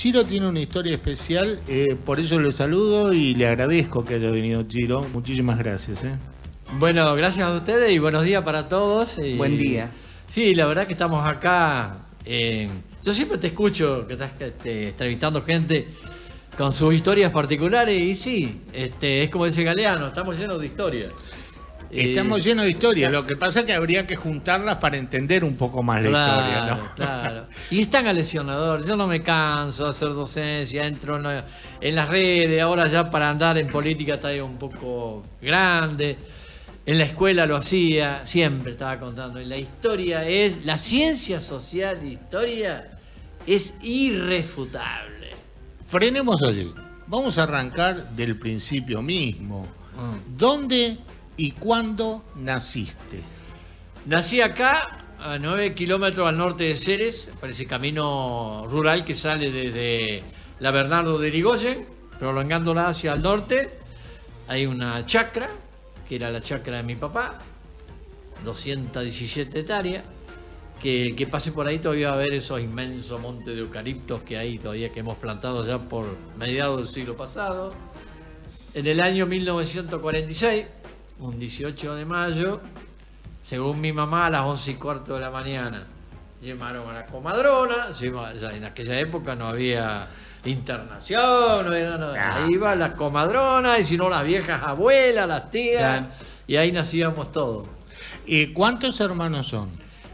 Chiro tiene una historia especial, por eso le saludo y le agradezco que haya venido Chiro. Muchísimas gracias. Bueno, gracias a ustedes y buenos días para todos. Buen día. Sí, la verdad que estamos acá. Yo siempre te escucho que estás entrevistando gente con sus historias particulares y sí, es como dice Galeano, estamos llenos de historias. Estamos llenos de historias, lo que pasa es que habría que juntarlas para entender un poco más la historia, ¿no? Claro. Y es tan lesionador, yo no me canso de hacer docencia, entro en las redes, ahora ya para andar en política está un poco grande. En la escuela lo hacía, siempre estaba contando. Y la historia la ciencia social de historia es irrefutable. Frenemos allí. Vamos a arrancar del principio mismo. ¿Dónde y cuándo naciste? Nací acá, a 9 kilómetros al norte de Ceres, por ese camino rural que sale desde la Bernardo de Irigoyen, prolongándola hacia el norte. Hay una chacra, que era la chacra de mi papá, 217 hectáreas, que el que pase por ahí todavía va a ver esos inmensos montes de eucaliptos que hay todavía, que hemos plantado ya por mediados del siglo pasado. En el año 1946, un 18 de mayo, según mi mamá, a las 11:15 de la mañana, llamaron a la comadrona. En aquella época no había internación, ahí iba la comadrona, y si no las viejas abuelas, las tías, y ahí nacíamos todos. ¿Cuántos hermanos son?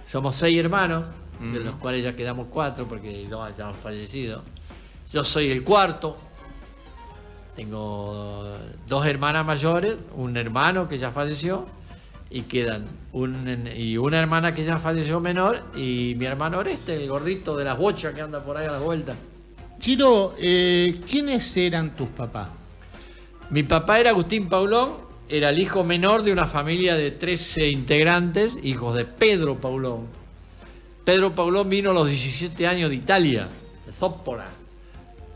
Somos 6 hermanos, de los cuales ya quedamos 4 porque 2 ya han fallecido. Yo soy el cuarto. Tengo 2 hermanas mayores, un hermano que ya falleció, y quedan una hermana que ya falleció menor, y mi hermano Oreste, el gordito de las bochas que anda por ahí a las vueltas. Chiro, ¿quiénes eran tus papás? Mi papá era Agustín Paulón, era el hijo menor de una familia de 13 integrantes, hijos de Pedro Paulón. Pedro Paulón vino a los 17 años de Italia, de Zóppora,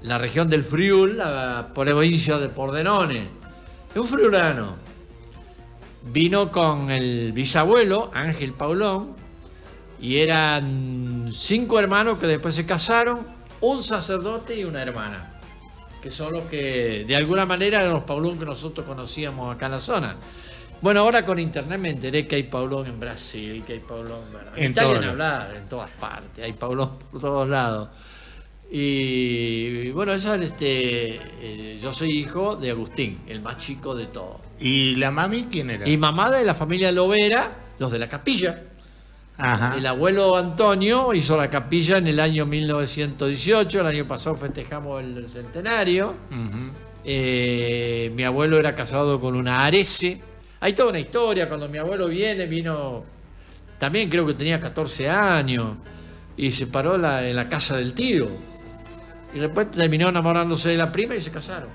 la región del Friul, la provincia de Pordenone. Es un friulano. Vino con el bisabuelo, Ángel Paulón, y eran 5 hermanos que después se casaron, un sacerdote y una hermana, que son los que de alguna manera eran los Paulón que nosotros conocíamos acá en la zona. Bueno, ahora con internet me enteré que hay Paulón en Brasil, que hay Paulón en Italia, en hablar, en todas partes, hay Paulón por todos lados. Y bueno, yo soy hijo de Agustín, el más chico de todos. ¿Y la mami quién era? Y mamá de la familia Lovera, los de la capilla. Ajá. El abuelo Antonio hizo la capilla en el año 1918, el año pasado festejamos el centenario. Mi abuelo era casado con una Arese. Hay toda una historia, cuando mi abuelo vino, también creo que tenía 14 años, y se paró en la casa del tío. Y después terminó enamorándose de la prima y se casaron.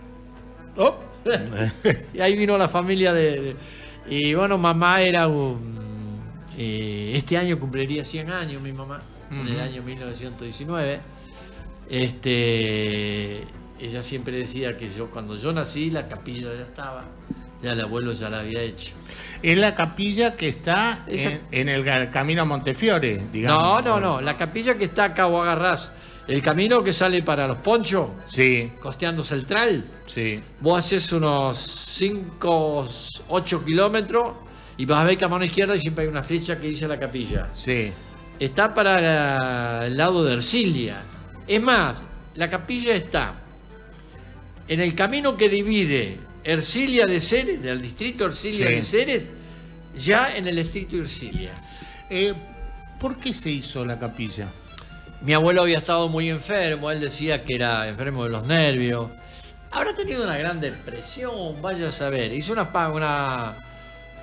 Oh. Y ahí vino la familia y bueno, mamá era este año cumpliría 100 años mi mamá, en el año 1919. Ella siempre decía que cuando yo nací, la capilla ya estaba, ya el abuelo ya la había hecho. Es la capilla que está en el camino a Montefiore, digamos. No, la capilla que está acá, o agarrás el camino que sale para Los Ponchos, sí, costeando Central. Sí. Vos haces unos 5, 8 kilómetros y vas a ver que a mano izquierda y siempre hay una flecha que dice la capilla. Sí. Está para el lado de Ercilia. Es más, la capilla está en el camino que divide Ercilia de Ceres, del distrito Ercilia de Ceres, ya en el distrito de Ercilia. ¿Por qué se hizo la capilla? Mi abuelo había estado muy enfermo, él decía que era enfermo de los nervios. Habrá tenido una gran depresión, vaya a saber. Hizo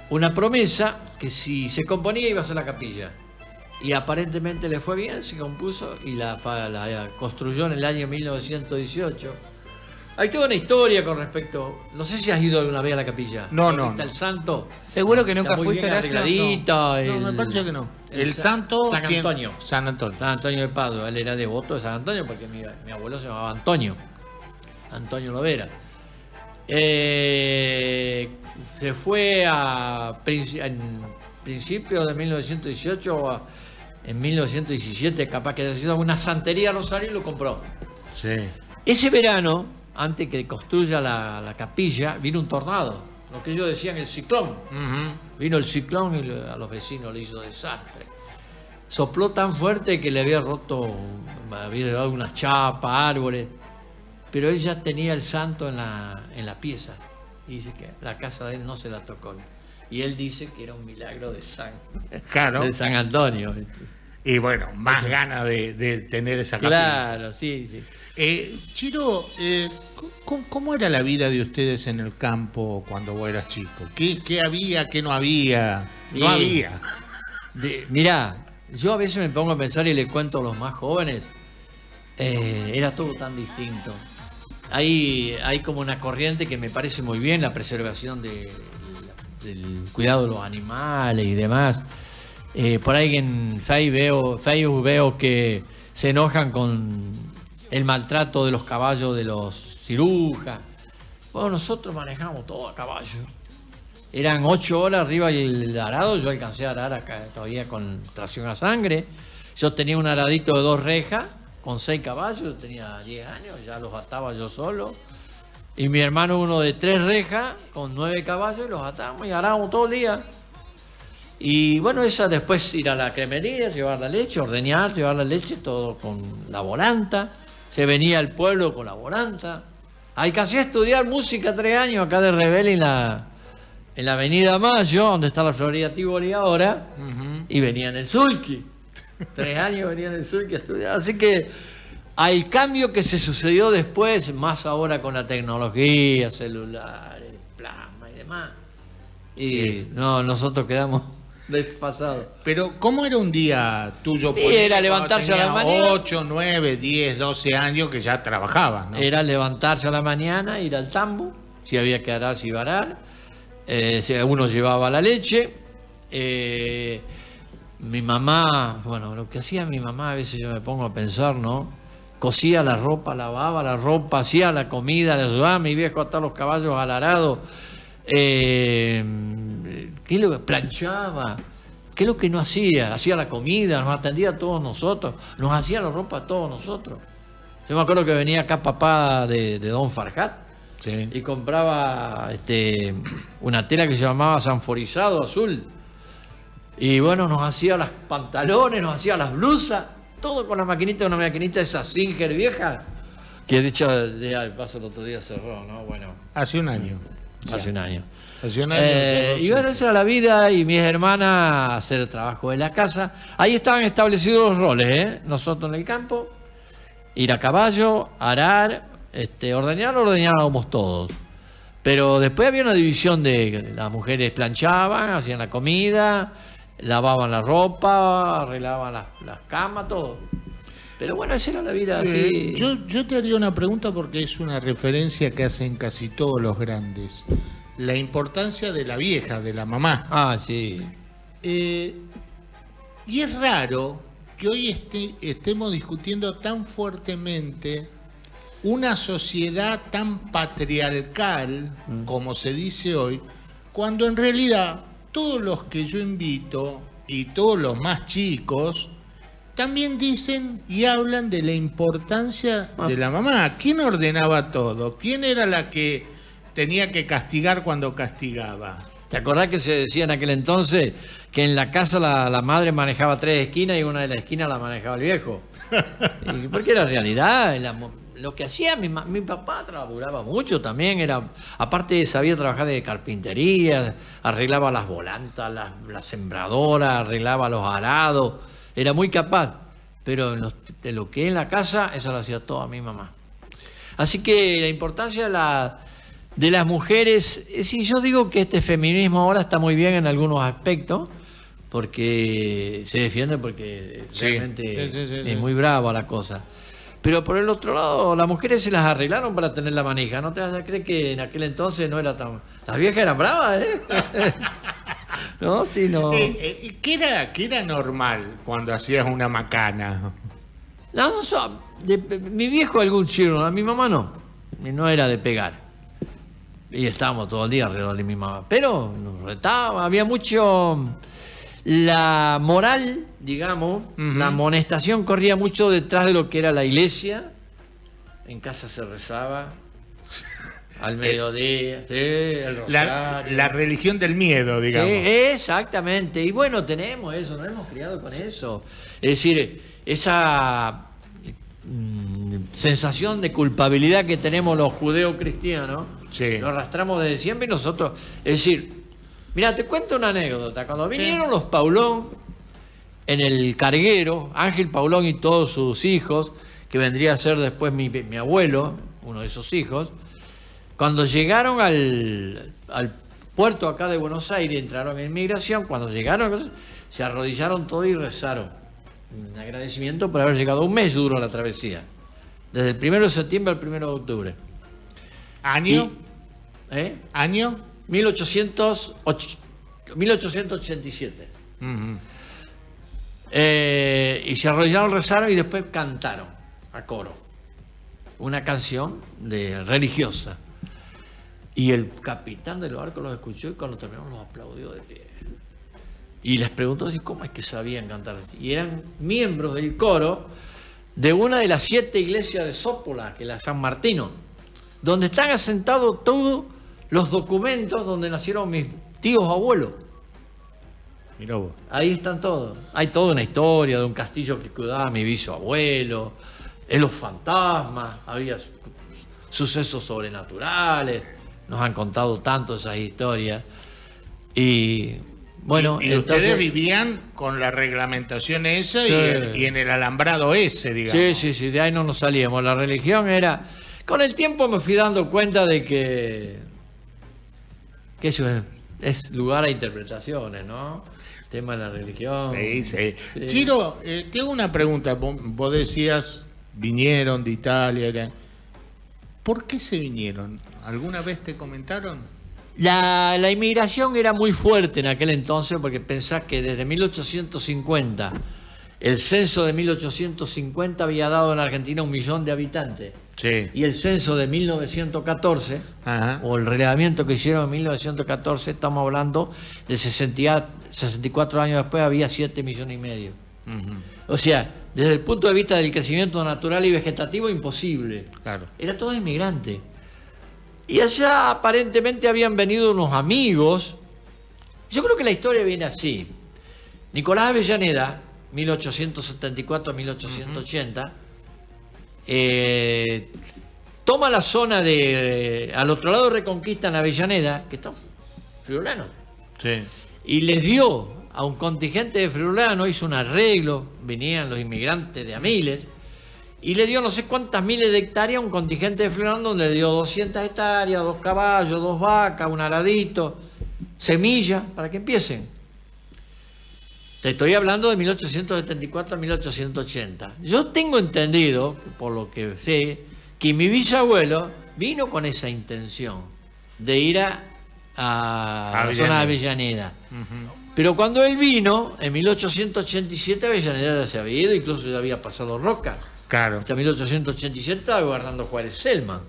una promesa que si se componía iba a hacer la capilla. Y aparentemente le fue bien, se compuso y la construyó en el año 1918. Hay toda una historia con respecto. No sé si has ido alguna vez a la capilla. No. ¿Está el santo? Seguro que nunca está muy fuiste, bien arregladito. No, me parece que no. El santo. San Antonio. San Antonio. San Antonio de Padua. Él era devoto de San Antonio porque mi abuelo se llamaba Antonio. Antonio Lovera. Se fue en principios de 1918, en 1917, capaz que haya sido una santería Rosario y lo compró. Sí. Ese verano, antes que construya la capilla, vino un tornado, lo que ellos decían el ciclón. Vino el ciclón y a los vecinos le hizo desastre. Sopló tan fuerte que le había roto, había dado unas chapas, árboles, pero él ya tenía el santo en la pieza. Y dice que la casa de él no se la tocó. Y él dice que era un milagro de San Antonio. Y bueno, más ganas de tener esa capilla. Claro, sí. Chiro, ¿cómo era la vida de ustedes en el campo cuando vos eras chico? ¿Qué había, qué no había? No había. Mirá, yo a veces me pongo a pensar y le cuento a los más jóvenes, era todo tan distinto. Hay como una corriente que me parece muy bien, la preservación del cuidado de los animales y demás. Por ahí en Facebook veo que se enojan con el maltrato de los caballos de los cirujas. Bueno, nosotros manejamos todo a caballo. Eran 8 horas arriba y el arado, yo alcancé a arar acá todavía con tracción a sangre. Yo tenía un aradito de 2 rejas con 6 caballos, yo tenía 10 años, ya los ataba yo solo. Y mi hermano uno de 3 rejas con 9 caballos y los atábamos y arábamos todo el día. Y bueno, esa después ir a la cremería, llevar la leche, ordeñar, llevar la leche, todo con la volanta. Se venía al pueblo con la volanta. Alcancé a estudiar música 3 años acá de Rebelde en la avenida Mayo, donde está la Florida Tivoli ahora, y venía en el Sulky. 3 años venía en el Sulky a estudiar. Así que al cambio que se sucedió después, más ahora con la tecnología, celulares, plasma y demás, y no, nosotros quedamos desfasados. Pero, ¿cómo era un día tuyo? Era levantarse a la mañana. 8, 9, 10, 12 años que ya trabajabas, ¿no? Era levantarse a la mañana, ir al tambo, si había que arar, si iba a arar. Uno llevaba la leche. Mi mamá, bueno, lo que hacía mi mamá, a veces yo me pongo a pensar, ¿no? Cosía la ropa, lavaba la ropa, hacía la comida, le ayudaba a mi viejo a atar los caballos al arado. ¿Qué es lo que planchaba? ¿Qué es lo que no hacía? Hacía la comida, nos atendía a todos nosotros, nos hacía la ropa a todos nosotros. Yo me acuerdo que venía acá papá de Don Farhat, sí, y compraba una tela que se llamaba sanforizado azul. Y bueno, nos hacía los pantalones, nos hacía las blusas, todo con la maquinita, una maquinita de esa Singer vieja, que de hecho, el paso el otro día cerró, ¿no? Bueno. Hace un año. Hace un año. Y bueno, esa era la vida, y mis hermanas hacer el trabajo de la casa. Ahí estaban establecidos los roles, ¿eh? Nosotros en el campo, ir a caballo, arar, ordeñábamos todos. Pero después había una división de las mujeres planchaban, hacían la comida, lavaban la ropa, arreglaban las camas, todo. Pero bueno, esa era la vida así. Yo te haría una pregunta porque es una referencia que hacen casi todos los grandes. La importancia de la vieja, de la mamá. Ah, sí. Y es raro que hoy estemos discutiendo tan fuertemente una sociedad tan patriarcal, como se dice hoy, cuando en realidad todos los que yo invito y todos los más chicos también dicen y hablan de la importancia de la mamá. ¿Quién ordenaba todo? ¿Quién era la que tenía que castigar cuando castigaba? ¿Te acordás que se decía en aquel entonces que en la casa la madre manejaba 3 esquinas y una de las esquinas la manejaba el viejo? Porque era realidad. Lo que hacía mi papá trabajaba mucho también, aparte sabía trabajar de carpintería, arreglaba las volantas, las sembradoras, arreglaba los arados, era muy capaz, pero de lo que en la casa, eso lo hacía toda mi mamá. Así que la importancia de las mujeres, sí, yo digo que este feminismo ahora está muy bien en algunos aspectos, porque se defiende, porque realmente es muy brava la cosa. Pero por el otro lado, las mujeres se las arreglaron para tener la manija. No te vas a creer que en aquel entonces no era tan... Las viejas eran bravas, ¿eh? No, sí, no. ¿Qué era normal cuando hacías una macana? No, mi viejo algún chirro, a mi mamá no. No era de pegar. Y estábamos todo el día alrededor de mi mamá. Pero nos retaba, había mucho... La moral, digamos, la amonestación corría mucho detrás de lo que era la iglesia en casa se rezaba al mediodía, sí, el rosario. La religión del miedo, digamos. Exactamente. Y bueno, tenemos eso, nos hemos criado con eso. Es decir, esa sensación de culpabilidad que tenemos los judeocristianos, Sí. lo arrastramos desde siempre y nosotros. Es decir, mira, te cuento una anécdota. Cuando vinieron los Paulón en el carguero, Ángel Paulón y todos sus hijos, que vendría a ser después mi abuelo, uno de esos hijos, cuando llegaron al puerto acá de Buenos Aires, entraron en migración, cuando llegaron se arrodillaron todos y rezaron. Un agradecimiento por haber llegado. Un mes duró la travesía. Desde el 1 de septiembre al 1 de octubre. ¿Año? ¿Año? 1887. Uh-huh. Y se arrodillaron, rezaron y después cantaron a coro una canción religiosa. Y el capitán del barco los escuchó y cuando terminaron los aplaudió de pie. Y les preguntó cómo es que sabían cantar. Y eran miembros del coro de una de las 7 iglesias de Sópola, que es la San Martino, donde están asentados todos los documentos donde nacieron mis tíos abuelos. Mirá vos. Ahí están todos. Hay toda una historia de un castillo que cuidaba mi bisabuelo, en los fantasmas, había sucesos sobrenaturales. Nos han contado tanto esas historias. Y bueno, y entonces, ustedes vivían con la reglamentación esa sí, y en el alambrado ese, digamos. Sí, de ahí no nos salíamos. La religión era... Con el tiempo me fui dando cuenta de que eso es lugar a interpretaciones, ¿no? El tema de la religión. Sí. Chiro, te hago una pregunta. Vos decías, vinieron de Italia. ¿Por qué se vinieron? ¿Alguna vez te comentaron? La inmigración era muy fuerte en aquel entonces, porque pensás que desde 1850, el censo de 1850 había dado en Argentina 1 millón de habitantes. Sí. Y el censo de 1914, Ajá. o el relevamiento que hicieron en 1914, estamos hablando de 64 años después, había 7,5 millones. Uh-huh. O sea, desde el punto de vista del crecimiento natural y vegetativo, imposible. Claro. Era todo inmigrante. Y allá aparentemente habían venido unos amigos. Yo creo que la historia viene así. Nicolás Avellaneda, 1874-1880, toma la zona al otro lado de Reconquista, en Avellaneda, que están friulanos. Sí. Y les dio a un contingente de friulanos, hizo un arreglo, venían los inmigrantes de a miles, y le dio no sé cuántas miles de hectáreas a un contingente de friulanos, donde le dio 200 hectáreas, 2 caballos, 2 vacas, un aradito, semillas, para que empiecen. Te estoy hablando de 1874 a 1880. Yo tengo entendido, por lo que sé, que mi bisabuelo vino con esa intención de ir a la zona de Avellaneda. Uh-huh. Pero cuando él vino, en 1887, Avellaneda ya se había ido, incluso ya había pasado Roca. Claro. Hasta 1887 estaba gobernando Juárez Selman.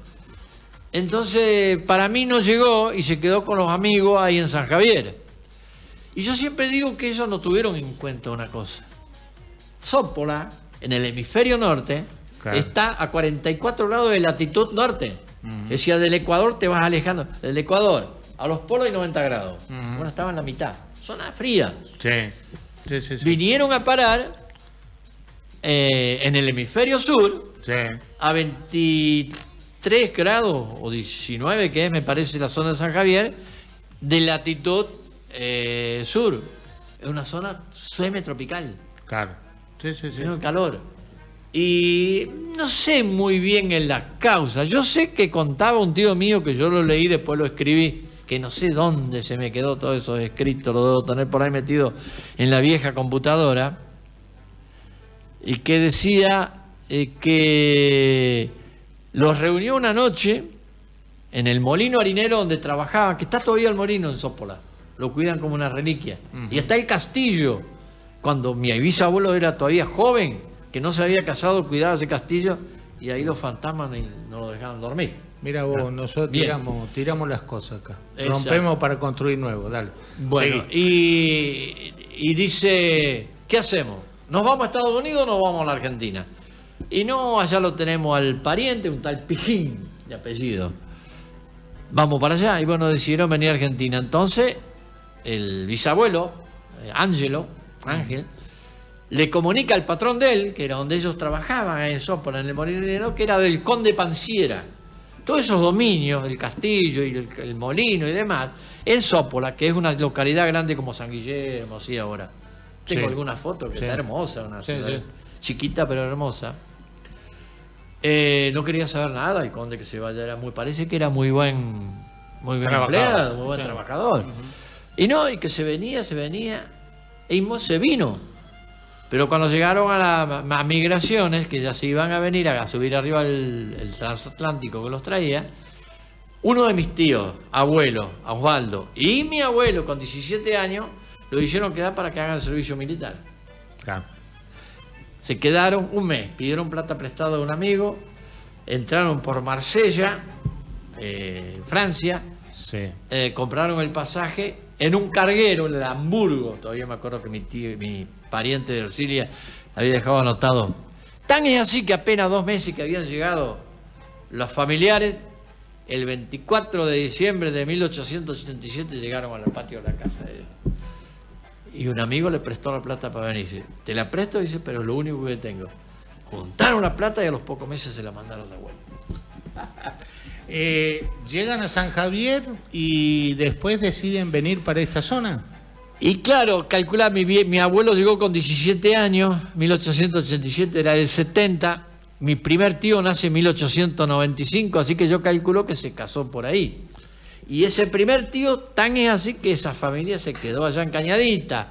Entonces, para mí no llegó y se quedó con los amigos ahí en San Javier. Y yo siempre digo que ellos no tuvieron en cuenta una cosa. Sópola, en el hemisferio norte, claro, está a 44 grados de latitud norte. Uh-huh. Es decir, del Ecuador te vas alejando. Del Ecuador a los polos hay 90 grados. Uh-huh. Bueno, estaba en la mitad. Zona fría. Sí. Vinieron a parar en el hemisferio sur, sí, a 23 grados o 19, que es, me parece, la zona de San Javier, de latitud sur. Es una zona semitropical. Claro. Sí. Tiene calor. Y no sé muy bien en la causa. Yo sé que contaba un tío mío, que yo lo leí, después lo escribí, que no sé dónde se me quedó todo eso escrito, lo debo tener por ahí metido en la vieja computadora, y que decía que los reunió una noche en el molino harinero donde trabajaban, que está todavía el molino en Sópola, lo cuidan como una reliquia. Uh-huh. Y está el castillo, cuando mi bisabuelo era todavía joven, que no se había casado, cuidaba ese castillo, y ahí los fantasmas no lo dejaban dormir. Mira vos, nosotros tiramos las cosas acá. Exacto. Rompemos para construir nuevo, dale. Bueno, y dice, ¿qué hacemos? ¿Nos vamos a Estados Unidos o nos vamos a la Argentina? Y no, allá lo tenemos al pariente, un tal Pijín de apellido. Vamos para allá. Y bueno, decidieron venir a Argentina. Entonces, el bisabuelo, Ángel, le comunica al patrón de él, que era donde ellos trabajaban en Sopona, en el molinero, que era del conde Panciera. Todos esos dominios, el castillo y el molino y demás, en Sópola, que es una localidad grande como San Guillermo, sí, ahora. Tengo alguna foto que está hermosa, una ciudad chiquita pero hermosa. No quería saber nada, el conde que se vaya, parece que era muy buen empleado, muy buen trabajador. Y no, y que se venía, y se vino. Pero cuando llegaron a las migraciones, que ya se iban a venir a subir arriba el transatlántico que los traía, uno de mis tíos, abuelo, Osvaldo, y mi abuelo con 17 años, lo hicieron quedar para que hagan el servicio militar. Claro. Se quedaron un mes, pidieron plata prestada de un amigo, entraron por Marsella, Francia, compraron el pasaje en un carguero en el Hamburgo. Todavía me acuerdo que mi pariente de Ercilia había dejado anotado. Tan es así que apenas 2 meses que habían llegado los familiares, el 24 de diciembre de 1877 llegaron al patio de la casa de ellos. Y un amigo le prestó la plata para venir. Dice, te la presto, dice, pero es lo único que tengo. Juntaron la plata y a los pocos meses se la mandaron de vuelta. Llegan a San Javier y después deciden venir para esta zona. Y claro, calcula, mi abuelo llegó con 17 años, 1887, era del 70. Mi primer tío nace en 1895, así que yo calculo que se casó por ahí. Y ese primer tío, tan es así que esa familia se quedó allá en Cañadita.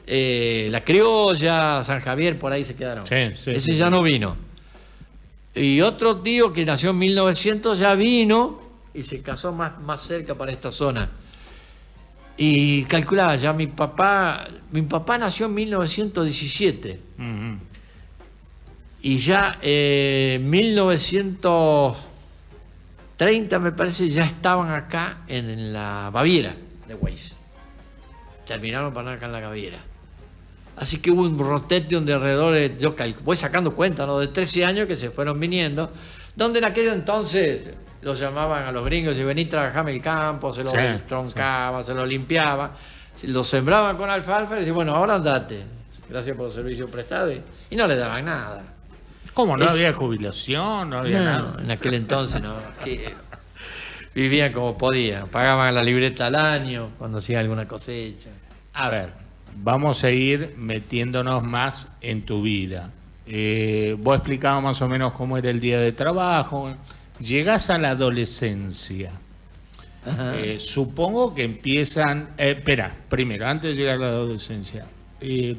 La Criolla, San Javier, por ahí se quedaron. Ese ya no vino. Y otro tío que nació en 1900 ya vino y se casó más cerca para esta zona. Y calculaba, ya mi papá nació en 1917. Y ya en 1930, me parece, ya estaban acá en la Baviera de Weiss. Terminaron para acá en la Baviera. Así que hubo un rotation de alrededor de, voy sacando cuenta, ¿no?, de 13 años que se fueron viniendo, donde en aquel entonces los llamaban a los gringos y venís a trabajar en el campo, se los troncaban, se los limpiaban, los sembraban con alfalfa y decían, bueno, ahora andate, gracias por el servicio prestado, y no le daban nada. ¿Cómo? ¿No había jubilación? No había nada. En aquel entonces no. Vivían como podían, pagaban la libreta al año cuando hacían alguna cosecha. A ver, vamos a ir metiéndonos más en tu vida. Vos explicabas más o menos cómo era el día de trabajo. Llegás a la adolescencia. Supongo que empiezan... espera, primero, antes de llegar a la adolescencia.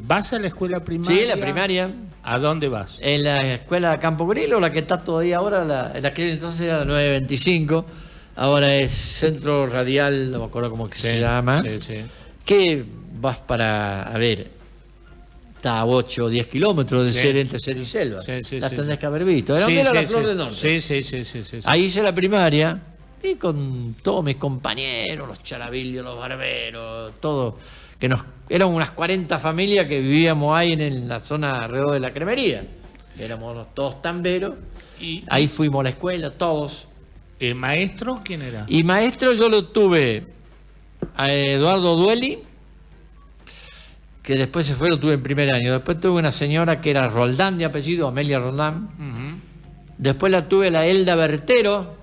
¿Vas a la escuela primaria? Sí, la primaria. ¿A dónde vas? En la escuela de Campo Grillo, la que está todavía ahora, la que entonces era la 925, ahora es Centro Radial, no me acuerdo cómo que se llama. Que vas para, a ver, está a 8 o 10 kilómetros de ser entre Ser y Selva. Las tendrás que haber visto. Era la Flor del Norte. Sí. Ahí hice la primaria y con todos mis compañeros, los charabillos, los barberos, todo. Eran unas 40 familias que vivíamos ahí en la zona alrededor de la cremería. Éramos todos tamberos. Ahí fuimos a la escuela, todos. ¿Maestro quién era? Y maestro yo lo tuve a Eduardo Dueli, que después se fue, lo tuve en primer año. Después tuve una señora que era Roldán de apellido, Amelia Roldán. Después la tuve la Elda Bertero,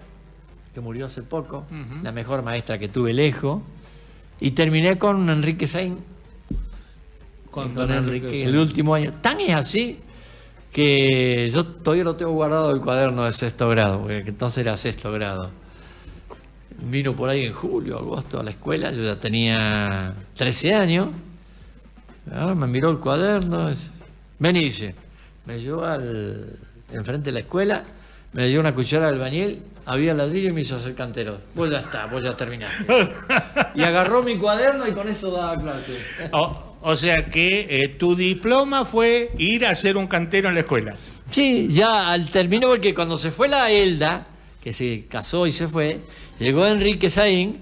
que murió hace poco, la mejor maestra que tuve lejos. Y terminé con Enrique Saín. Con Enrique, el último año. Tan es así que yo todavía lo tengo guardado el cuaderno de 6º grado, porque entonces era 6º grado. Vino por ahí en julio, agosto a la escuela, yo ya tenía 13 años. Ahora me miró el cuaderno, vení, dice, me llevó enfrente de la escuela, me dio una cuchara de albañil, había ladrillo y me hizo hacer cantero. Vos ya está, vos ya terminaste. Y agarró mi cuaderno y con eso daba clase. O sea que tu diploma fue ir a ser un cantero en la escuela. Sí, ya al término, porque cuando se fue la Elda, que se casó y se fue, llegó Enrique Saín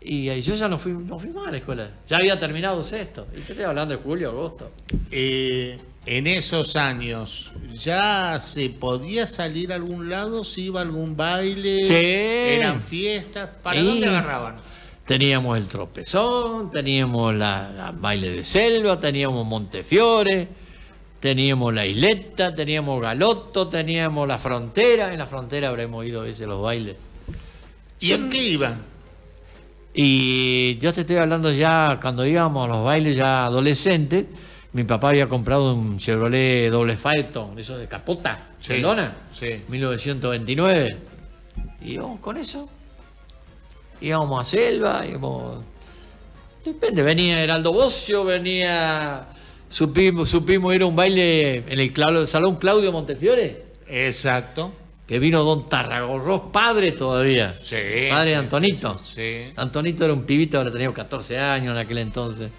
y ahí yo ya no fui más a la escuela. Ya había terminado 6º. Y te estoy hablando de julio, agosto. en esos años, ¿ya se podía salir a algún lado? ¿Se iba a algún baile? Sí. ¿Eran fiestas? ¿Para Sí. dónde agarraban? Teníamos el Tropezón, teníamos la baile de selva, teníamos Montefiore, teníamos la Isleta, teníamos Galoto, teníamos la Frontera. En la Frontera habremos ido a veces a los bailes. ¿Y en qué iban? Y yo te estoy hablando ya cuando íbamos a los bailes ya adolescentes. Mi papá había comprado un Chevrolet doble Phaeton, eso de capota, Sí, ¿Dona? sí. 1929. Y íbamos con eso. Íbamos a selva, íbamos... Depende, venía Heraldo Bocio, venía... Supimos ir a un baile en el Salón Claudio Montefiore, Exacto. que vino don Tarragorros, padre todavía. Sí. Padre de Antonito. Sí. Antonito era un pibito, ahora tenía 14 años en aquel entonces.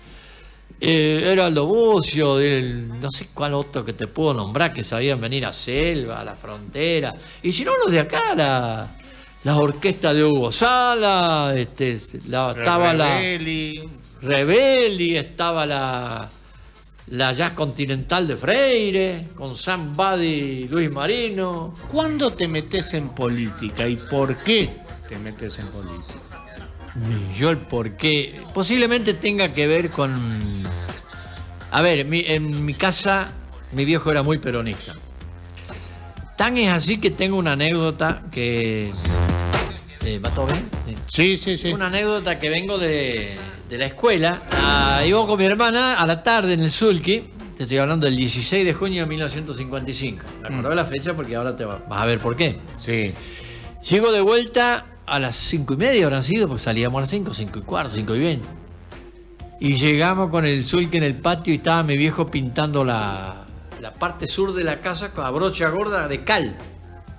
Heraldo Bocio, no sé cuál otro que te puedo nombrar, que sabían venir a Selva, a la Frontera. Y si no, los de acá, la orquesta de Hugo Sala, estaba Rebeli. Rebeli, estaba la Jazz Continental de Freire, con Sam Buddy, Luis Marino. ¿Cuándo te metes en política y por qué te metes en política? Yo el porqué, posiblemente tenga que ver con... A ver, en mi casa, mi viejo era muy peronista. Tan es así que tengo una anécdota que... ¿Va todo bien? Sí, sí, sí. Una anécdota que vengo de la escuela. Iba con mi hermana a la tarde en el Sulky. Te estoy hablando del 16 de junio de 1955. Me acordé de la fecha porque ahora vas a ver por qué. Sí. Llego de vuelta a las 5:30, habrán sido, porque salíamos a las 5, 5:15, 5:20. Y llegamos con el Sulky en el patio y estaba mi viejo pintando la parte sur de la casa con la brocha gorda de cal,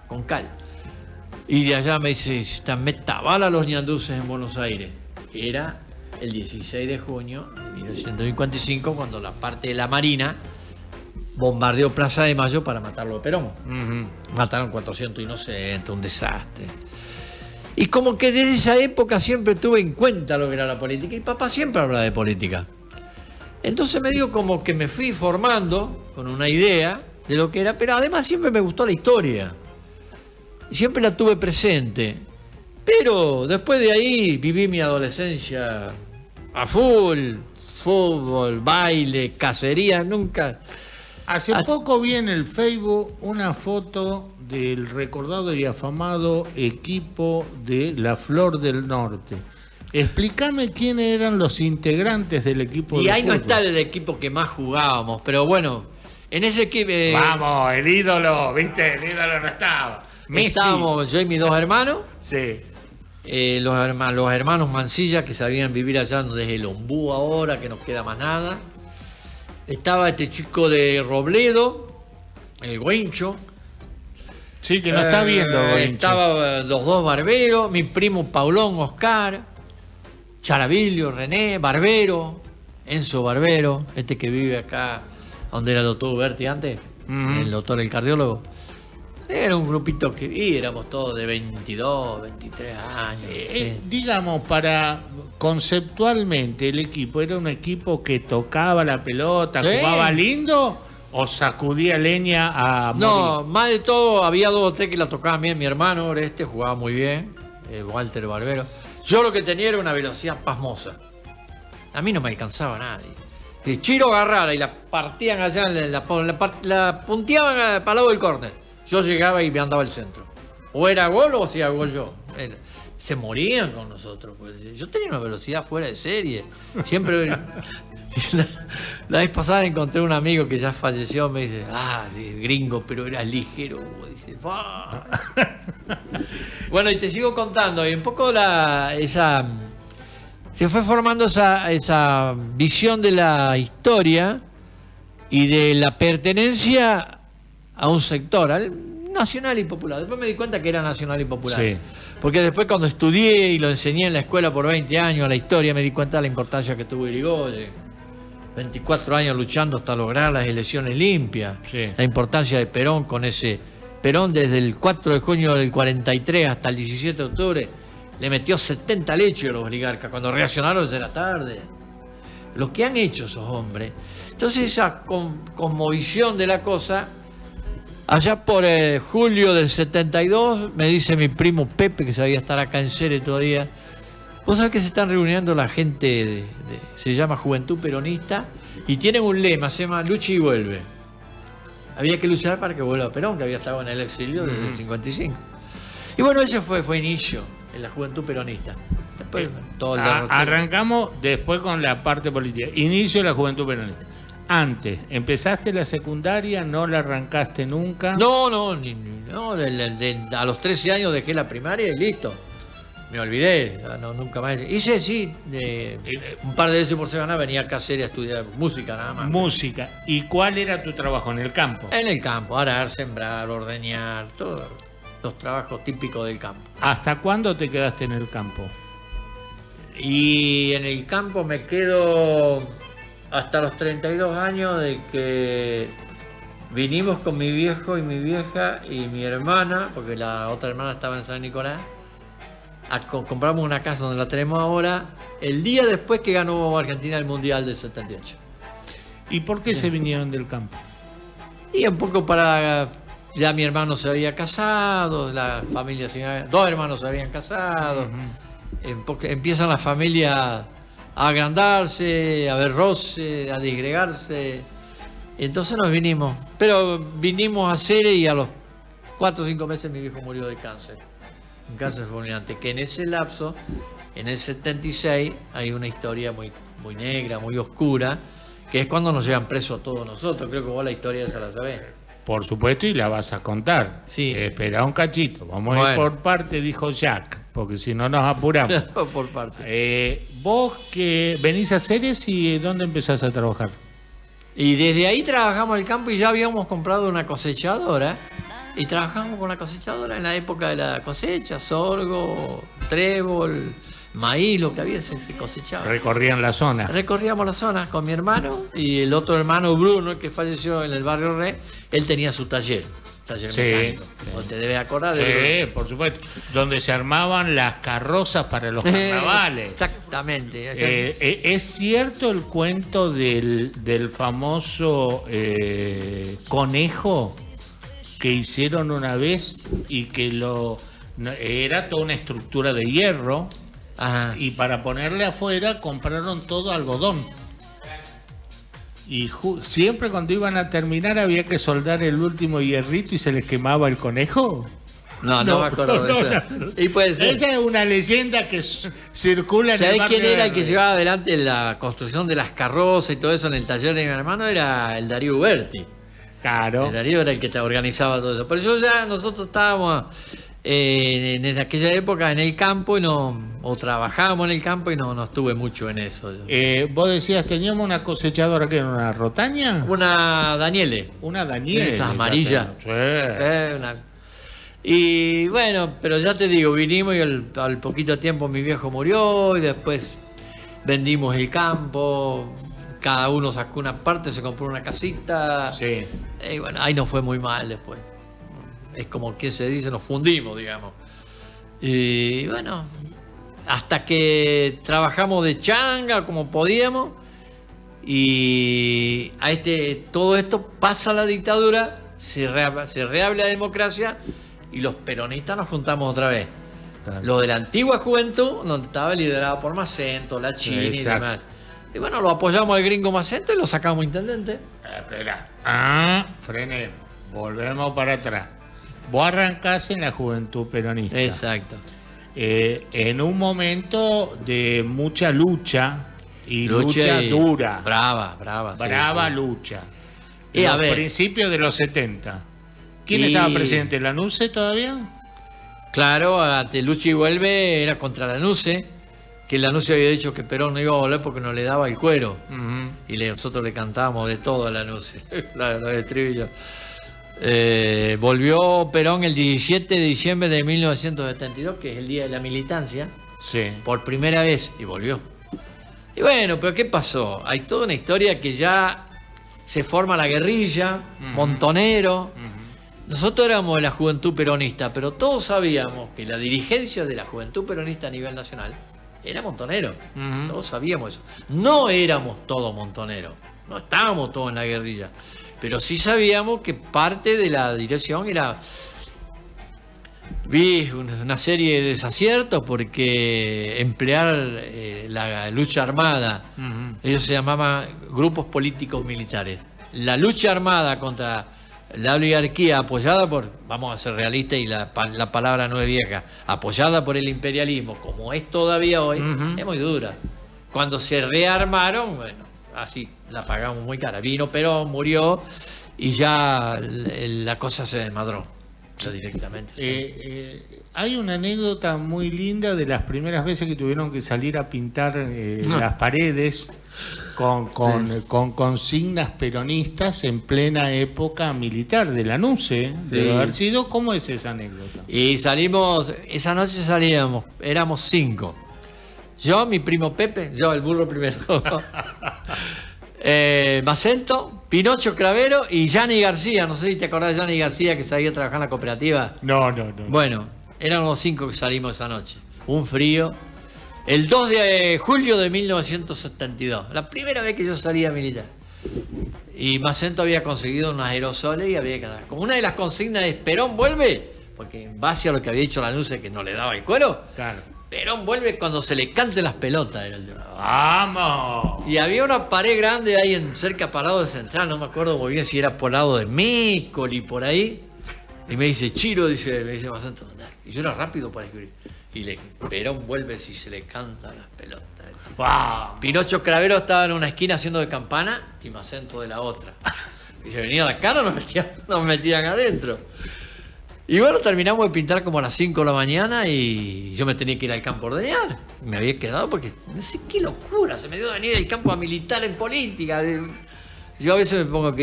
con cal. Y de allá me dice, están metabala los ñanduces en Buenos Aires. Era el 16 de junio de 1955 cuando la parte de la Marina bombardeó Plaza de Mayo para matarlo a Perón. Mataron 400 inocentes, un desastre. Y como que desde esa época siempre tuve en cuenta lo que era la política. Y papá siempre hablaba de política. Entonces me digo como que me fui formando con una idea de lo que era. Pero además siempre me gustó la historia. Y siempre la tuve presente. Pero después de ahí viví mi adolescencia a full. Fútbol, baile, cacería, nunca... Hace poco vi en el Facebook una foto del recordado y afamado equipo de La Flor del Norte. Explícame quiénes eran los integrantes del equipo. Y de ahí no fútbol. está el equipo que más jugábamos, pero bueno, en ese equipo... Vamos, el ídolo, ¿viste? El ídolo no estaba. Messi. Estábamos yo y mis dos hermanos, Sí. los hermanos Mancilla, que sabían vivir allá donde es el Ombú ahora, que no queda más nada. Estaba este chico de Robledo, el Güencho. Sí, que no está viendo, Bencho. Estaba los dos barberos, mi primo Paulón Oscar, Charavillo, René, Barbero, Enzo Barbero, este que vive acá donde era el doctor Uberti antes, el doctor, el cardiólogo. Era un grupito y éramos todos de 22, 23 años. Digamos, conceptualmente, el equipo era un equipo que tocaba la pelota, Sí. jugaba lindo o sacudía leña a No, morir. más de todo, había dos o tres que la tocaban bien. Mi hermano, Oreste, jugaba muy bien, Walter Barbero. Yo lo que tenía era una velocidad pasmosa. A mí no me alcanzaba nadie. Que Chiro agarrara y la partían allá, la punteaban para el lado del córner. Yo llegaba y me andaba al centro. O era gol o hacía gol yo. Se morían con nosotros. Pues. Yo tenía una velocidad fuera de serie. Siempre... La vez pasada encontré un amigo que ya falleció, me dice, gringo, pero eras ligero. Dice, bueno, y te sigo contando, y un poco se fue formando esa visión de la historia y de la pertenencia a un sector, al nacional y popular. Después me di cuenta que era nacional y popular. Sí. Porque después cuando estudié y lo enseñé en la escuela por 20 años, la historia, me di cuenta de la importancia que tuvo Irigoyen. 24 años luchando hasta lograr las elecciones limpias. Sí. La importancia de Perón con ese... Perón desde el 4 de junio del 43 hasta el 17 de octubre le metió 70 lechos a los oligarcas. Cuando reaccionaron ya era tarde. Lo que han hecho esos hombres, Entonces esa cosmovisión de la cosa, allá por julio del 72, me dice mi primo Pepe, que sabía estar acá en Cere todavía, vos sabés que se están reuniendo la gente, se llama Juventud Peronista, y tienen un lema, se llama Lucha y Vuelve. Había que luchar para que vuelva Perón, que había estado en el exilio desde el 55. Y bueno, ese fue inicio en la Juventud Peronista. Después, todo el arrancamos después con la parte política. Inicio de la Juventud Peronista. Antes, ¿empezaste la secundaria? ¿No la arrancaste nunca? No, a los 13 años dejé la primaria y listo. Me olvidé, no, nunca más. Hice, sí, un par de veces por semana venía acá a Cere a estudiar música nada más. Música. ¿Y cuál era tu trabajo? ¿En el campo? En el campo, arar, sembrar, ordeñar, todos los trabajos típicos del campo. ¿Hasta cuándo te quedaste en el campo? Y en el campo me quedo hasta los 32 años de que vinimos con mi viejo y mi vieja y mi hermana, porque la otra hermana estaba en San Nicolás, compramos una casa donde la tenemos ahora, el día después que ganó Argentina el Mundial del 78. ¿Y por qué se vinieron del campo? Y un poco ya mi hermano se había casado, la familia, dos hermanos se habían casado, empiezan las familias a agrandarse, a ver roce, a disgregarse. Entonces nos vinimos. Pero vinimos a Cere y a los 4 o 5 meses mi viejo murió de cáncer. Un cáncer fulminante. Que en ese lapso, en el 76, hay una historia muy, muy negra, muy oscura, que es cuando nos llevan presos a todos nosotros. Creo que vos la historia esa la sabés. Por supuesto, y la vas a contar. Sí. Espera un cachito. Vamos a ir por parte, dijo Jack, porque si no nos apuramos. Por parte. Vos que venís a Ceres, ¿y dónde empezás a trabajar? Y desde ahí trabajamos en el campo y ya habíamos comprado una cosechadora. Y trabajamos con la cosechadora en la época de la cosecha, sorgo, trébol, maíz, lo que había se cosechaba. Recorrían la zona. Recorríamos la zona con mi hermano y el otro hermano Bruno, el que falleció en el barrio Re, él tenía su taller mecánico. Sí. ¿Te debes acordar? Sí, por supuesto. Donde se armaban las carrozas para los carnavales. Exactamente. ¿Es cierto el cuento del famoso conejo que hicieron una vez y que era toda una estructura de hierro? Ajá. Y para ponerle afuera compraron todo algodón? Y siempre cuando iban a terminar había que soldar el último hierrito y se les quemaba el conejo. No me acuerdo de eso. Y puede ser. Esa es una leyenda que circula en el barrio. ¿Sabés quién era el que llevaba adelante la construcción de las carrozas y todo eso en el taller de mi hermano? Era el Darío Uberti. Claro. El Darío era el que te organizaba todo eso. Por eso ya nosotros estábamos en aquella época en el campo o trabajábamos en el campo y no estuve mucho en eso. Vos decías, teníamos una cosechadora que era una rotaña. Una Daniele. Una Daniele. Esas amarillas. Sí. Y bueno, pero ya te digo, vinimos y al poquito tiempo mi viejo murió y después vendimos el campo. Cada uno sacó una parte, se compró una casita. Sí. Y bueno, ahí nos fue muy mal después. Es como que se dice, nos fundimos, digamos. Y bueno, hasta que trabajamos de changa como podíamos. Y todo esto pasa la dictadura, se reabre la democracia y los peronistas nos juntamos otra vez. Claro. Lo de la antigua juventud, donde estaba liderado por Macento, La Chini y demás. Y bueno, lo apoyamos al gringo Macento y lo sacamos intendente. Espera. Frené. Volvemos para atrás. Vos arrancás en la Juventud Peronista. Exacto. En un momento de mucha lucha y lucha dura. Brava sí. Lucha. Y a principios de los 70. ¿Quién estaba presidente? ¿Lanusse todavía? Claro, ante Lucha y Vuelve era contra Lanusse, que Lanusse había dicho que Perón no iba a volver porque no le daba el cuero. Y nosotros le cantábamos de todo a Lanusse, los estribillos. Volvió Perón el 17 de diciembre de 1972, que es el día de la militancia, por primera vez, y volvió. Y bueno, pero ¿qué pasó? Hay toda una historia que ya se forma la guerrilla, Montonero. Nosotros éramos de la Juventud Peronista, pero todos sabíamos que la dirigencia de la Juventud Peronista a nivel nacional era Montonero. Todos sabíamos eso. No éramos todos Montoneros. no estábamos todos en la guerrilla, pero sí sabíamos que parte de la dirección era... Vi una serie de desaciertos porque emplear la lucha armada, ellos se llamaban grupos políticos militares, la lucha armada contra la oligarquía apoyada por, vamos a ser realistas y la palabra no es vieja, apoyada por el imperialismo, como es todavía hoy, es muy dura. Cuando se rearmaron, bueno, así la pagamos muy cara. Vino Perón, murió y ya la cosa se desmadró. Directamente. Hay una anécdota muy linda de las primeras veces que tuvieron que salir a pintar las paredes con consignas peronistas en plena época militar de la NUCE, debe haber sido. ¿Cómo es esa anécdota? Y salimos, esa noche salíamos, éramos 5. Yo, mi primo Pepe, yo el burro primero. Macento, Pinocho Cravero y Gianni García. No sé si te acordás de Gianni García, que sabía trabajar en la cooperativa. No. Bueno, éramos los 5 que salimos esa noche. Un frío. El 2 de julio de 1972. La primera vez que yo salía militar. Y Macento había conseguido unos aerosoles y había que dar. Como una de las consignas es Perón vuelve, porque en base a lo que había dicho la Nuce que no le daba el cuero. Claro. Perón vuelve cuando se le canten las pelotas, era el tema. ¡Vamos! Y había una pared grande ahí cerca Parado de Central, no me acuerdo muy bien si era por lado de Mícoli, por ahí. Y me dice, Chiro, me dice Macento, y yo era rápido para escribir. Y Perón vuelve si se le cantan las pelotas. ¡Wow! Pinocho Cravero estaba en una esquina haciendo de campana y Macento de la otra. Y se venía de acá, no nos metían adentro. Y bueno, terminamos de pintar como a las 5 de la mañana y yo me tenía que ir al campo a ordeñar. Me había quedado porque, no sé qué locura, se me dio venir del campo a militar en política. Yo a veces me pongo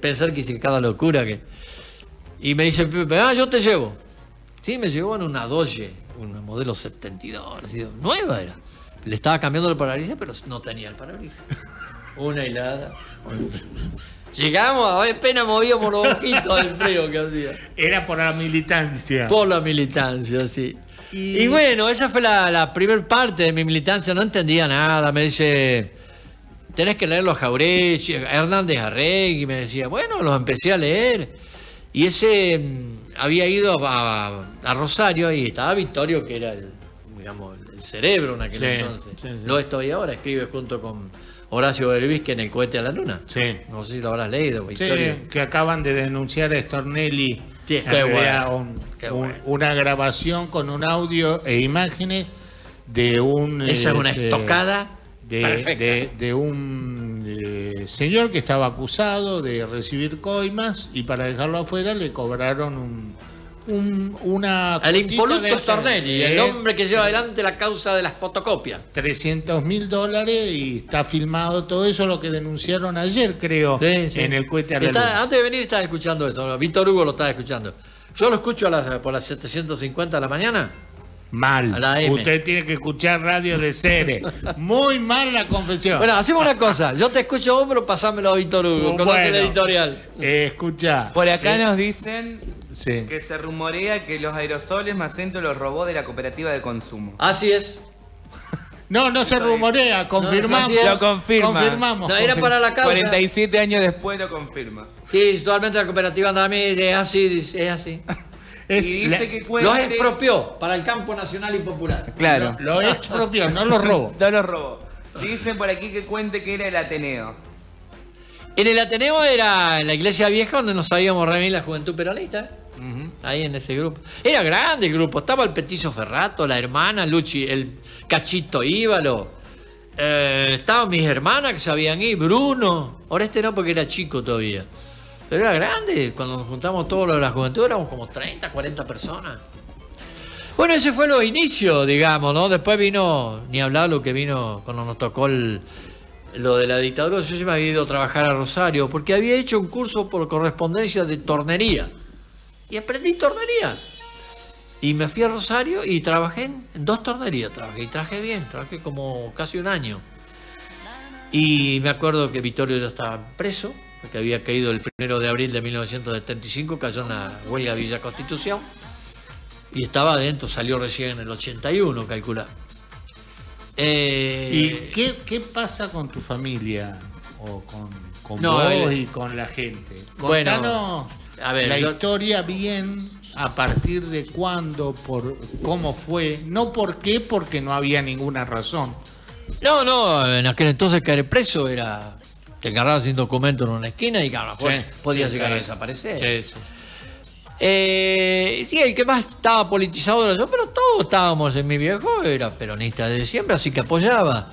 pensar que hice cada locura que... Y me dice, yo te llevo. Sí, me llevó en una Dodge, una modelo 72, nueva era. Le estaba cambiando el parabrisas, pero no tenía el parabrisas. Una helada. Llegamos, a ver, pena movíamos los ojitos del frío que hacía. Era por la militancia. Por la militancia, sí. Y bueno, esa fue la primera parte de mi militancia. No entendía nada. Me dice, tenés que leer los Jauregui, Hernández Arregui. Me decía, bueno, los empecé a leer. Y ese había ido a Rosario y estaba Vittorio, que era el cerebro en aquel entonces. Sí. Lo estoy ahora, escribe junto con Horacio Berbisque en El cohete a la luna. Sí. No sé si lo habrás leído. Vittorio. Sí, que acaban de denunciar a Stornelli. Sí, una grabación con un audio e imágenes de un... Esa es una estocada de un señor que estaba acusado de recibir coimas y para dejarlo afuera le cobraron una... Al impoluto Stornelli, el hombre que lleva adelante la causa de las fotocopias. $300.000 y está filmado todo eso, lo que denunciaron ayer, creo, en El cohete a la luna. Antes de venir estaba escuchando eso, Víctor Hugo lo estaba escuchando. Yo lo escucho por las 750 de la mañana. Mal. Usted tiene que escuchar radio de Cere. Muy mal la confesión. Bueno, hacemos una cosa. Yo te escucho vos, pero pasámelo a Víctor Hugo. Conoce el editorial. Escucha. Por acá nos dicen que se rumorea que los aerosoles Macento los robó de la cooperativa de consumo. Así es. No se rumorea. Confirmamos. Lo confirmamos. No, era para la causa. 47 años después lo confirma. Sí, totalmente la cooperativa también es así. Y dice que los expropió para el campo nacional y popular. Claro. Lo expropió, no los robó. No los robó. Dicen por aquí que cuente que era el Ateneo. En el Ateneo era la iglesia vieja donde nos sabíamos reunir la juventud peronista. Ahí en ese grupo. Era grande el grupo. Estaba el Petizo Ferrato, la hermana, Luchi, el Cachito Íbalo. Estaban mis hermanas que sabían ir, Bruno. Ahora no porque era chico todavía. Pero era grande, cuando nos juntamos todos los de la juventud éramos como 30, 40 personas. Bueno, ese fue los inicios, digamos, ¿no? Después vino, ni hablar lo que vino cuando nos tocó lo de la dictadura. Yo sí me había ido a trabajar a Rosario, porque había hecho un curso por correspondencia de tornería. Y aprendí tornería. Y me fui a Rosario y trabajé en 2 tornerías. Trabajé como casi un año. Y me acuerdo que Vittorio ya estaba preso, porque había caído el 1 de abril de 1975, cayó una huelga Villa Constitución, y estaba adentro, salió recién en el 81, calculá. ¿Y qué pasa con tu familia o con vos y con la gente. Contanos a ver, la historia bien, a partir de cuándo, por cómo fue, no por qué, porque no había ninguna razón. No, en aquel entonces caer preso era... Te encargabas sin documento en una esquina y claro, podía llegar a desaparecer. Sí. Sí, el que más estaba politizado era yo, pero todos estábamos en mi viejo, era peronista desde siempre, así que apoyaba.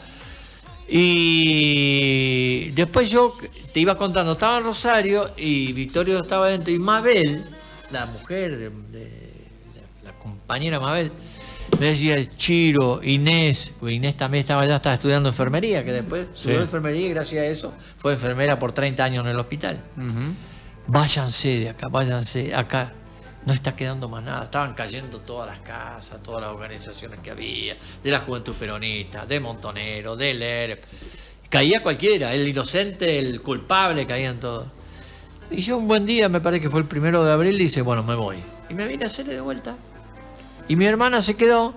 Y después yo te iba contando, estaba en Rosario y Victorio estaba dentro y Mabel, la mujer de la compañera Mabel, me decía Chiro, Inés también estaba estudiando enfermería, que después estudió enfermería y gracias a eso fue enfermera por 30 años en el hospital. Váyanse de acá, acá no está quedando más nada. Estaban cayendo todas las casas, todas las organizaciones que había, de la Juventud Peronista, de Montonero, del ERP. Caía cualquiera, el inocente, el culpable, caían todos. Y yo un buen día, me parece que fue el 1 de abril, dice, bueno, me voy. Y me vine a hacerle de vuelta. Y mi hermana se quedó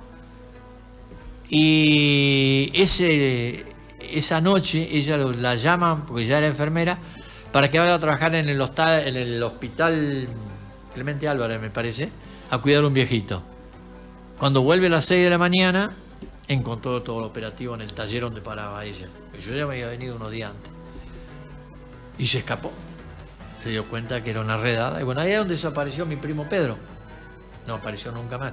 y esa noche ella la llaman, porque ya era enfermera, para que vaya a trabajar en el hospital Clemente Álvarez, me parece, a cuidar a un viejito. Cuando vuelve a las 6 de la mañana, encontró todo el operativo en el taller donde paraba ella. Yo ya me había venido unos días antes. Y se escapó. Se dio cuenta que era una redada. Y bueno, ahí es donde desapareció mi primo Pedro. No apareció nunca más.